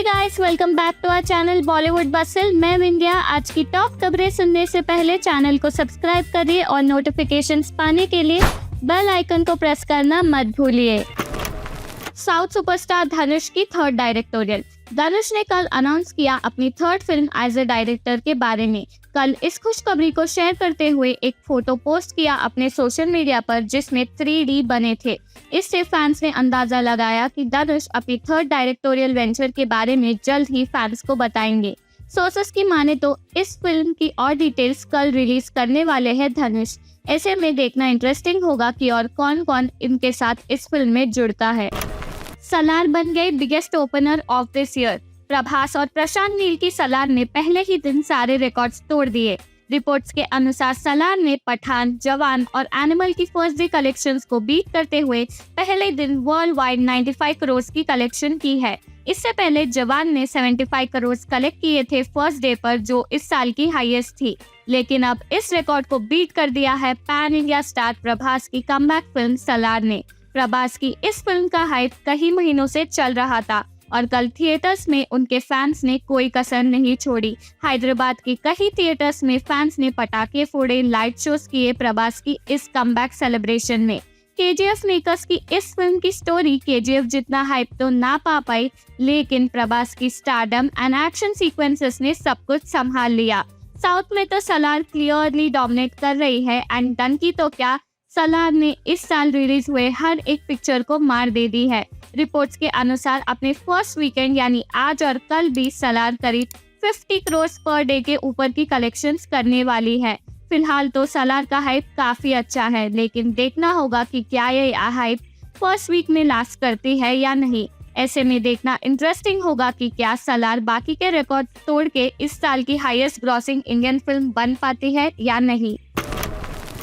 Hey guys, welcome back to our channel Bollywood bustle. मैं विंध्या। आज की टॉप खबरें सुनने से पहले चैनल को सब्सक्राइब करिए और नोटिफिकेशंस पाने के लिए बेल आइकन को प्रेस करना मत भूलिए। साउथ सुपरस्टार धनुष की थर्ड डायरेक्टोरियल। धनुष ने कल अनाउंस किया अपनी third film as a director के बारे में। कल इस खुशखबरी को शेयर करते हुए एक फोटो पोस्ट किया अपने सोशल मीडिया पर, जिसमें 3D बने थे। इससे फैंस ने अंदाजा लगाया कि धनुष अपनी थर्ड डायरेक्टोरियल वेंचर के बारे में जल्द ही फैंस को बताएंगे। सोर्सेस की माने तो इस फिल्म की और डिटेल्स कल रिलीज करने वाले हैं धनुष। ऐसे में देखना इंटरेस्टिंग होगा कि और कौन कौन इनके साथ इस फिल्म में जुड़ता है। सलार बन गए biggest opener of this year. Prabhas और प्रशांत नील की सलार ने पहले ही दिन सारे रिकॉर्ड्स तोड़ दिए। रिपोर्ट्स के अनुसार सलार ने पठान, जवान और एनिमल की फर्स्ट डे कलेक्शंस को बीट करते हुए पहले दिन वर्ल्ड वाइड 95 करोड़ की कलेक्शन की है। इससे पहले जवान ने 75 करोड़ कलेक्ट किए थे फर्स्ट डे पर, जो इस साल की हाईएस्ट थी। लेकिन अब इस रिकॉर्ड को बीट कर दिया है पैन इंडिया स्टार प्रभास की कमबैक फिल्म सलार ने। प्रभास की इस फिल्म का हाइप कई महीनों से चल रहा था और कल थिएटर्स में उनके फैंस ने कोई कसर नहीं छोड़ी। हैदराबाद के कई थिएटर्स में फैंस ने पटाखे फोड़े, लाइट शोज किए प्रभास की इस कमबैक सेलिब्रेशन में। केजीएफ मेकर्स की इस फिल्म की स्टोरी केजीएफ जितना हाइप तो ना पा पाई, लेकिन प्रभास की स्टारडम एंड एक्शन सीक्वेंसेस ने सब कुछ संभाल लिया। साउथ में तो सलार क्लियरली डोमिनेट कर रही है एंड डंकी तो क्या, सलार ने इस साल रिलीज हुए हर एक पिक्चर को मार दे दी है। रिपोर्ट्स के अनुसार अपने फर्स्ट वीकेंड यानी आज और कल भी सलार करीब 50 करोड़ पर डे के ऊपर की कलेक्शंस करने वाली है। फिलहाल तो सलार का हाइप काफी अच्छा है, लेकिन देखना होगा कि क्या ये हाइप फर्स्ट वीक में लास्ट करती है या नहीं। ऐसे में देखना इंटरेस्टिंग होगा कि क्या सलार बाकी के रिकॉर्ड तोड़ के इस साल की हाईएस्ट ग्रॉसिंग इंडियन फिल्म बन पाती है या नहीं।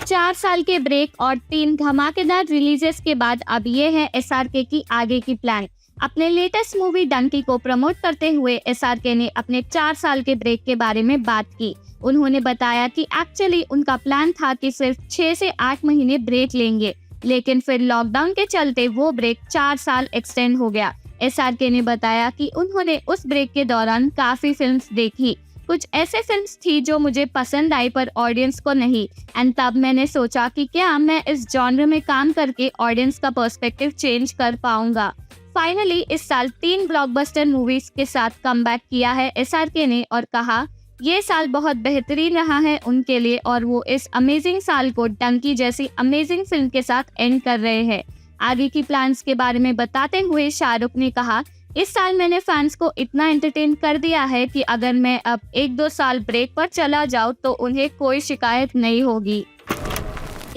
4 साल के ब्रेक और 3 धमाकेदार रिलीजेस के बाद अब ये है एसआरके की आगे की प्लान। अपने लेटेस्ट मूवी डंकी को प्रमोट करते हुए एसआरके ने अपने 4 साल के ब्रेक के बारे में बात की। उन्होंने बताया कि एक्चुअली उनका प्लान था कि सिर्फ 6 से 8 महीने ब्रेक लेंगे, लेकिन फिर लॉकडाउन के चलते वो ब्रेक 4 साल एक्सटेंड हो गया। एसआरके ने बताया कि उन्होंने उस ब्रेक के दौरान काफी फिल्म्स देखी। कुछ ऐसे फिल्म्स थी जो मुझे पसंद आई पर ऑडियंस को नहीं, एंड तब मैंने सोचा कि क्या मैं इस जॉनर में काम करके ऑडियंस का पर्सपेक्टिव चेंज कर पाऊंगा। फाइनली इस साल 3 ब्लॉकबस्टर मूवीज के साथ कमबैक किया है एसआरके ने और कहा ये साल बहुत बेहतरीन रहा है उनके लिए और वो इस अमेजिंग साल को डंकी जैसी अमेजिंग फिल्म के साथ एंड कर रहे हैं। आगे की प्लान्स के बारे में बताते हुए शाहरुख ने कहा, इस साल मैंने फैंस को इतना एंटरटेन कर दिया है कि अगर मैं अब 1-2 साल ब्रेक पर चला जाऊं तो उन्हें कोई शिकायत नहीं होगी।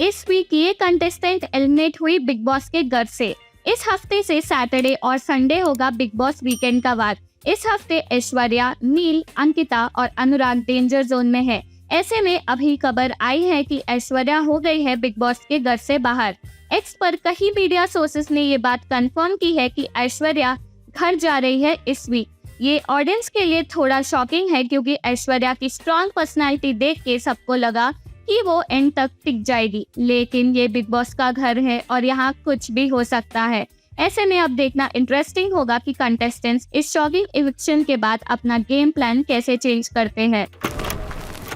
इस वीक ये कंटेस्टेंट एलिमिनेट हुई बिग बॉस के घर से। इस हफ्ते से सैटरडे और संडे होगा बिग बॉस वीकेंड का वार। इस हफ्ते ऐश्वर्या, नील, अंकिता और अनुराग डेंजर जोन में है। ऐसे में अभी खबर आई है कि ऐश्वर्या हो गई है बिग बॉस के घर से बाहर। एक्स पर कई मीडिया सोर्सेस ने ये बात कंफर्म की है कि ऐश्वर्या घर जा रही है इस वीक। ये ऑडियंस के लिए थोड़ा शॉकिंग है क्योंकि ऐश्वर्या की स्ट्रॉन्ग पर्सनालिटी देख के सबको लगा कि वो एंड तक टिक जाएगी, लेकिन ये बिग बॉस का घर है और यहाँ कुछ भी हो सकता है। ऐसे में अब देखना इंटरेस्टिंग होगा कि कंटेस्टेंट्स इस शॉकिंग इविक्शन के बाद अपना गेम प्लान कैसे चेंज करते हैं।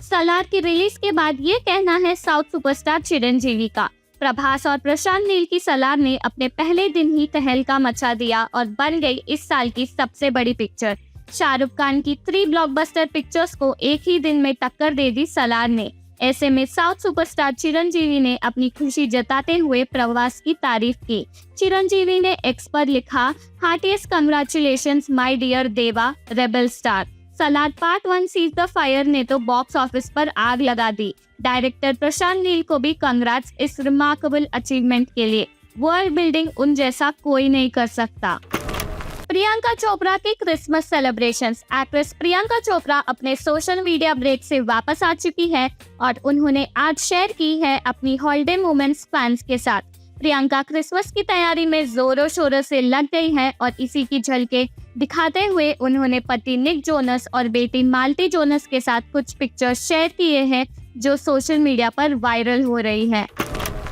सलार की रिलीज के बाद ये कहना है साउथ सुपरस्टार चिरंजीवी का। प्रभास और प्रशांत नील की सलार ने अपने पहले दिन ही तहलका मचा दिया और बन गई इस साल की सबसे बड़ी पिक्चर। शाहरुख खान की 3 ब्लॉकबस्टर पिक्चर्स को एक ही दिन में टक्कर दे दी सलार ने। ऐसे में साउथ सुपरस्टार चिरंजीवी ने अपनी खुशी जताते हुए प्रभास की तारीफ की। चिरंजीवी ने एक्स पर लिखा, heartiest congratulations my dear Deva rebel star. Salaar part 1 cease the fire ने तो बॉक्स ऑफिस पर आग लगा दी। डायरेक्टर प्रशांत नील को भी कंग्रेट्स इस रिमार्केबल अचीवमेंट के लिए। वर्ल्ड बिल्डिंग उन जैसा कोई नहीं कर सकता। प्रियंका चोपड़ा की Christmas celebrations. Actress Priyanka Chopra अपने सोशल मीडिया ब्रेक से वापस आ चुकी है और उन्होंने आज शेयर की है अपनी हॉलिडे मोमेंट्स फैंस के साथ। प्रियंका क्रिसमस की तैयारी में जोरों शोरों से लग गई है और इसी की झलकें दिखाते हुए उन्होंने पति निक जोनस और बेटी माल्टी जोनस के साथ कुछ पिक्चर्स शेयर किए हैं जो सोशल मीडिया पर वायरल हो रही है।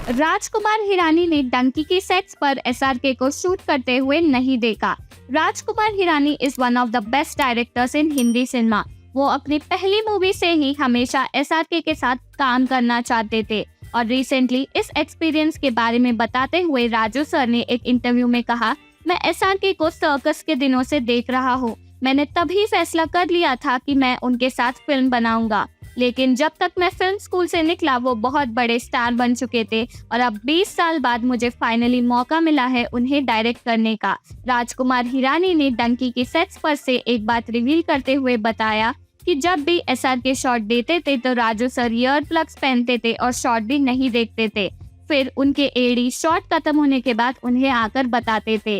राजकुमार हिरानी ने डंकी की सेट्स पर एसआरके को शूट करते हुए नहीं देखा। Rajkumar Hirani is one of the best directors in Hindi cinema. वो अपनी पहली मूवी से ही हमेशा एसआरके के साथ काम करना चाहते थे और रिसेंटली इस एक्सपीरियंस के बारे में बताते हुए राजू सर ने एक इंटरव्यू में कहा, मैं एसआरके को सर्कस के दिनों से देख रहा हूँ। मैंने तभी फैसला कर लिया था कि मैं उनके साथ फिल्म बनाऊंगा, लेकिन जब तक मैं फिल्म स्कूल से निकला वो बहुत बड़े स्टार बन चुके थे और अब 20 साल बाद मुझे फाइनली मौका मिला है उन्हें डायरेक्ट करने का। राजकुमार हिरानी ने डंकी की सेट्स पर से एक बात रिवील करते हुए बताया कि जब भी एसआरके शॉट देते थे तो राजू सर ईयर प्लग्स पहनते थे और शॉट भी नहीं देखते थे। फिर उनके एडी शॉट खत्म होने के बाद उन्हें आकर बताते थे।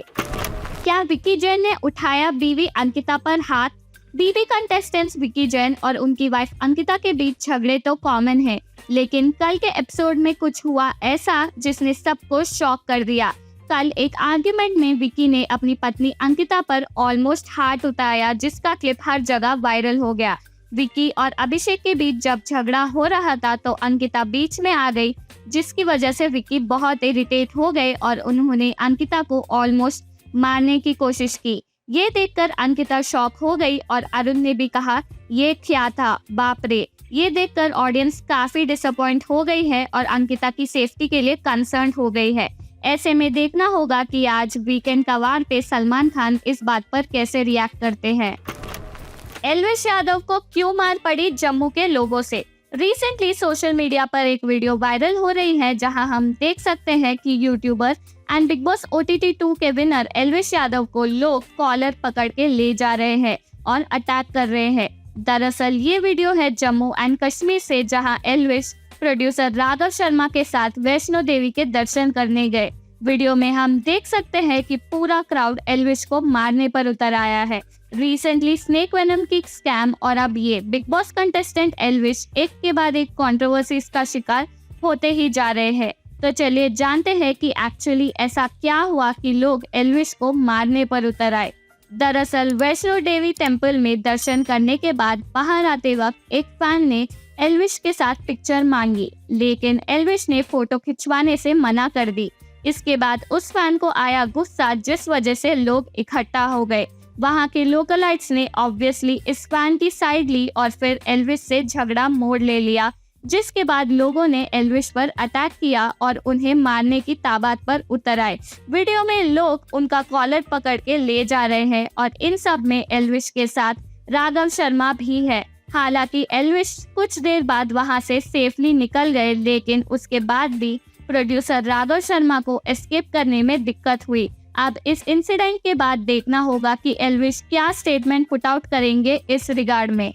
क्या विक्की जैन ने उठाया बीवी अंकिता पर हाथ? बीवी कंटेस्टेंट्स विक्की जैन और उनकी वाइफ अंकिता के बीच झगड़े तो कॉमन है, लेकिन कल के एपिसोड में कुछ हुआ ऐसा जिसने सबको शॉक कर दिया। कल एक आर्ग्यूमेंट में विक्की ने अपनी पत्नी अंकिता पर ऑलमोस्ट हाथ उठाया, जिसका क्लिप हर जगह वायरल हो गया। विक्की और अभिषेक के बीच जब झगड़ा हो रहा था तो अंकिता बीच में आ गई, जिसकी वजह से विक्की बहुत इरिटेट हो गए और उन्होंने अंकिता को ऑलमोस्ट मारने की कोशिश की। ये देखकर अंकिता शॉक हो गई और अरुण ने भी कहा, ये क्या था, बाप रे। ये देखकर ऑडियंस काफी डिसअपॉइंट हो गई है और अंकिता की सेफ्टी के लिए कंसर्न हो गई है। ऐसे में देखना होगा कि आज वीकेंड का वार पे सलमान खान इस बात पर कैसे रिएक्ट करते हैं। एल्विश यादव को क्यों मार पड़ी जम्मू के लोगों से? रिसेंटली सोशल मीडिया पर एक वीडियो वायरल हो रही है जहां हम देख सकते हैं कि YouTuber and big boss OTT 2 के विनर एल्विश यादव को लोग कॉलर पकड़ के ले जा रहे हैं और अटैक कर रहे हैं। दरअसल ये वीडियो है जम्मू एंड कश्मीर से, जहां एल्विश प्रोड्यूसर राघव शर्मा के साथ वैष्णो देवी के दर्शन करने गए। वीडियो में हम देख सकते हैं कि पूरा क्राउड एल्विश को मारने पर उतर आया है। रिसेंटली स्नेक वेनम की स्कैम और अब ये बिग बॉस कंटेस्टेंट एल्विश एक के बाद एक कंट्रोवर्सी का शिकार होते ही जा रहे हैं। तो चलिए जानते हैं कि एक्चुअली ऐसा क्या हुआ कि लोग एल्विश को मारने पर उतर आए। दरअसल वैष्णो देवी टेम्पल में दर्शन करने के बाद बाहर आते वक्त एक फैन ने एल्विश के साथ पिक्चर मांगी, लेकिन एल्विश ने फोटो खिंचवाने से मना कर दी। इसके बाद उस फैन को आया गुस्सा, जिस वजह से लोग इकट्ठा हो गए। वहां के लोकलाइट्स ने ऑब्वियसली इस फैन की साइड ली और फिर एल्विश से झगड़ा मोड़ ले लिया, जिसके बाद लोगों ने एल्विश पर अटैक किया और उन्हें मारने की ताबत पर उतर आए। वीडियो में लोग उनका कॉलर पकड़ के ले जा रहे हैं और इन सब में एल्विश के साथ राघव शर्मा भी है। हालांकि एल्विश कुछ देर बाद वहां से सेफली निकल गए, लेकिन उसके बाद भी प्रोड्यूसर राघव शर्मा को एस्केप करने में दिक्कत हुई। अब इस इंसिडेंट के बाद देखना होगा कि एल्विश क्या स्टेटमेंट पुट आउट करेंगे इस रिगार्ड में।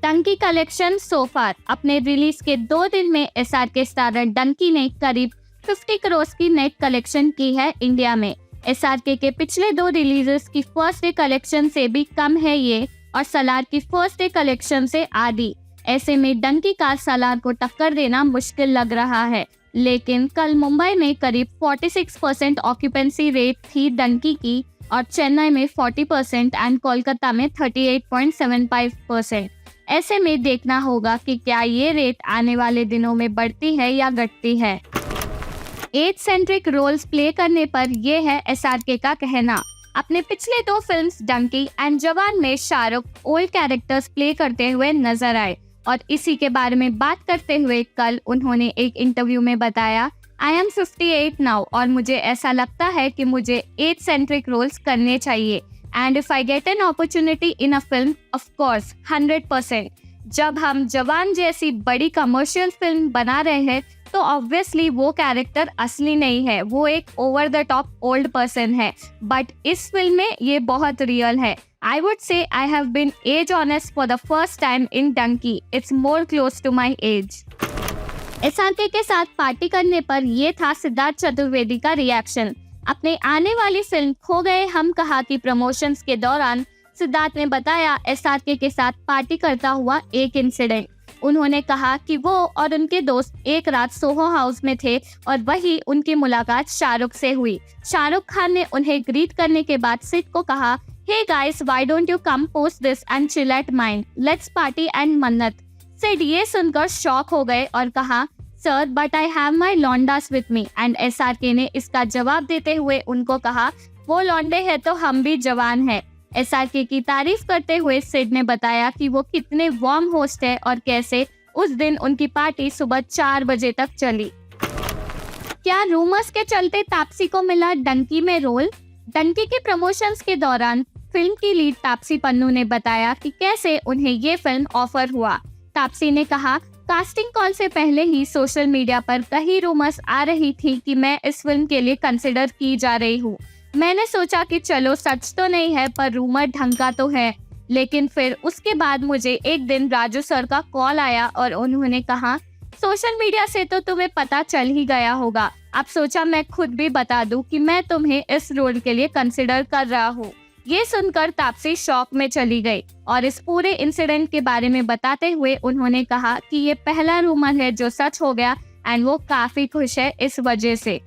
डंकी कलेक्शन सो फार। अपने रिलीज के 2 दिन में एसआरके स्टारर डंकी ने करीब 50 करोड़ की नेट कलेक्शन की है इंडिया में। एसआरके के पिछले 2 रिलीजेस की फर्स्ट डे कलेक्शन से भी कम है ये, और सलार की फर्स्ट डे कलेक्शन से आधी। ऐसे में डंकी का सलार को टक्कर देना मुश्किल लग रहा है। लेकिन कल मुंबई में करीब 46% ऑक्यूपेंसी रेट थी डंकी की और चेन्नई में 40% एंड कोलकाता में 38.75%। ऐसे में देखना होगा कि क्या ये रेट आने वाले दिनों में बढ़ती है या घटती है। एज सेंट्रिक रोल्स प्ले करने पर ये है एसआरके का कहना। अपने पिछले 2 फिल्म्स डंकी एंड जवान में शाहरुख ओल्ड कैरेक्टर्स प्ले करते हुए नजर आए और इसी के बारे में बात करते हुए कल उन्होंने एक इंटरव्यू में बताया, आई एम 58 नाउ और मुझे ऐसा लगता है कि मुझे एज सेंट्रिक रोल्स करने चाहिए and if I get an opportunity in a film of course 100%। जब हम जवान जैसी बड़ी कमर्शियल फिल्म बना रहे हैं तो ऑब्वियसली वो कैरेक्टर असली नहीं है, वो एक over the top old person है, बट इस फिल्म में ये बहुत रियल है। I would say I have been age honest for the first time in Donkey. It's more close to my age. SRK के साथ पार्टी करने पर ये था सिद्धार्थ चतुर्वेदी का रिएक्शन। अपने आने वाली फिल्म खो गए हम कहा कि प्रमोशंस के दौरान सिद्धार्थ ने बताया एसआरके के साथ पार्टी करता हुआ एक इंसिडेंट। उन्होंने कहा कि वो और उनके दोस्त एक रात सोहो हाउस में थे और वही उनकी मुलाकात शाहरुख से हुई। शाहरुख खान ने उन्हें ग्रीट करने के बाद सिड को कहा, Hey guys, why don't you come post this and chill at mine? Let's party and मन्नत। सिड ये सुनकर शॉक हो गए और कहा, Sir, but I have my लॉन्डास with me। And SRK ने इसका जवाब देते हुए उनको कहा, वो लौंडे हैं तो हम भी जवान हैं। एसआरके की तारीफ करते हुए सिड ने बताया कि वो कितने वार्म होस्ट है और कैसे उस दिन उनकी पार्टी सुबह 4 बजे तक चली। क्या रूमर्स के चलते तापसी को मिला डंकी में रोल? डंकी के प्रमोशंस के दौरान फिल्म की लीड तापसी पन्नू ने बताया कि कैसे उन्हें ये फिल्म ऑफर हुआ। तापसी ने कहा, कास्टिंग कॉल से पहले ही सोशल मीडिया पर कई रूमर्स आ रही थी कि मैं इस फिल्म के लिए कंसिडर की जा रही हूँ। मैंने सोचा कि चलो सच तो नहीं है पर रूमर ढंग का तो है। लेकिन फिर उसके बाद मुझे एक दिन राजू सर का कॉल आया और उन्होंने कहा, सोशल मीडिया से तो तुम्हें पता चल ही गया होगा। अब सोचा मैं खुद भी बता दूं कि मैं तुम्हें इस रोल के लिए कंसिडर कर रहा हूँ। ये सुनकर तापसी शॉक में चली गई और इस पूरे इंसिडेंट के बारे में बताते हुए उन्होंने कहा कि ये पहला रूमर है जो सच हो गया एंड वो काफी खुश है इस वजह से।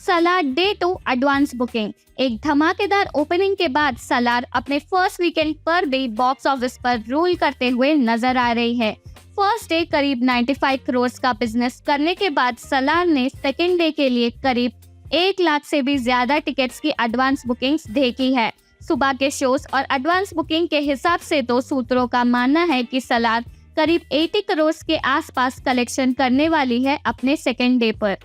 Salaar day 2 advance booking. एक धमाकेदार ओपनिंग के बाद सलार अपने फर्स्ट वीकेंड पर भी बॉक्स ऑफिस पर रूल करते हुए नजर आ रही है। फर्स्ट डे करीब 95 करोड़ का बिजनेस करने के बाद सलार ने सेकेंड डे के लिए करीब 1 लाख से भी ज्यादा टिकट्स की एडवांस बुकिंग्स देखी है। सुबह के शोज और एडवांस बुकिंग के हिसाब से तो सूत्रों का मानना है कि सलार करीब 80 करोड़ के आसपास कलेक्शन करने वाली है अपने सेकेंड डे पर।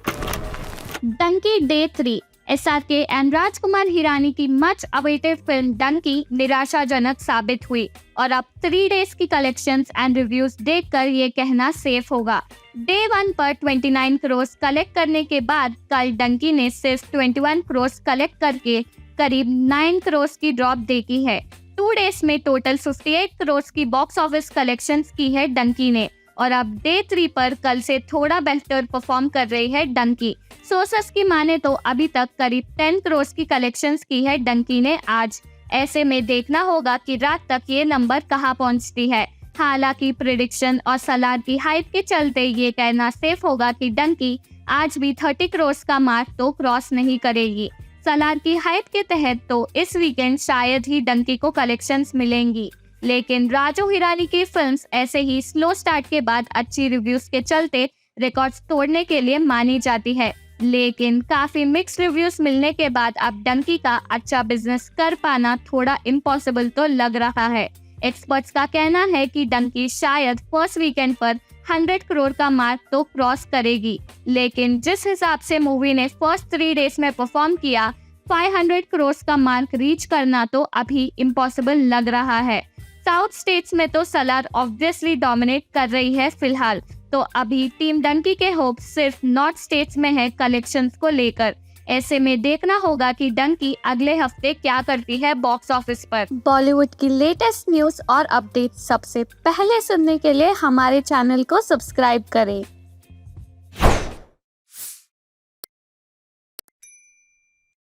Dunki day 3। SRK and Rajkumar Hirani की मच अवेटेड फिल्म डंकी निराशाजनक साबित हुई और अब 3 डेज की कलेक्शंस एंड रिव्यूज देखकर ये कहना सेफ होगा। डे 1 पर 29 करोड़ कलेक्ट करने के बाद कल डंकी ने सिर्फ 21 करोड़ कलेक्ट करके करीब 9 करोड़ की ड्रॉप देखी है। 2 डेज में टोटल 58 करोड़ की बॉक्स ऑफिस कलेक्शंस की है डंकी ने और अब डे 3 पर कल से थोड़ा बेहतर परफॉर्म कर रही है डंकी। सोर्सेस की माने तो अभी तक करीब 10 करोड़ की कलेक्शंस की है डंकी ने आज। ऐसे में देखना होगा कि रात तक ये नंबर कहां पहुंचती है। हालांकि प्रेडिक्शन और सलार की हाइप के चलते ये कहना सेफ होगा कि डंकी आज भी 30 करोड़ का मार्क तो क्रॉस नहीं करेगी। सलार की हाइप के तहत तो इस वीकेंड शायद ही डंकी को कलेक्शंस मिलेंगी, लेकिन राजू हिरानी की फिल्म्स ऐसे ही स्लो स्टार्ट के बाद अच्छी रिव्यूज के चलते रिकॉर्ड्स तोड़ने के लिए मानी जाती है। लेकिन काफी मिक्स रिव्यूज मिलने के बाद अब डंकी का अच्छा बिजनेस कर पाना थोड़ा इम्पॉसिबल तो लग रहा है। एक्सपर्ट्स का कहना है कि डंकी शायद फर्स्ट वीकेंड पर 100 करोड़ का मार्क तो क्रॉस करेगी, लेकिन जिस हिसाब से मूवी ने फर्स्ट 3 डेज में परफॉर्म किया 500 करोड़ का मार्क रीच करना तो अभी इम्पॉसिबल लग रहा है। साउथ स्टेट्स में तो सलार ऑब्वियसली डोमिनेट कर रही है फिलहाल, तो अभी टीम डंकी के होप सिर्फ नॉर्थ स्टेट्स में है कलेक्शंस को लेकर। ऐसे में देखना होगा कि डंकी अगले हफ्ते क्या करती है बॉक्स ऑफिस पर। बॉलीवुड की लेटेस्ट न्यूज और अपडेट सबसे पहले सुनने के लिए हमारे चैनल को सब्सक्राइब करें।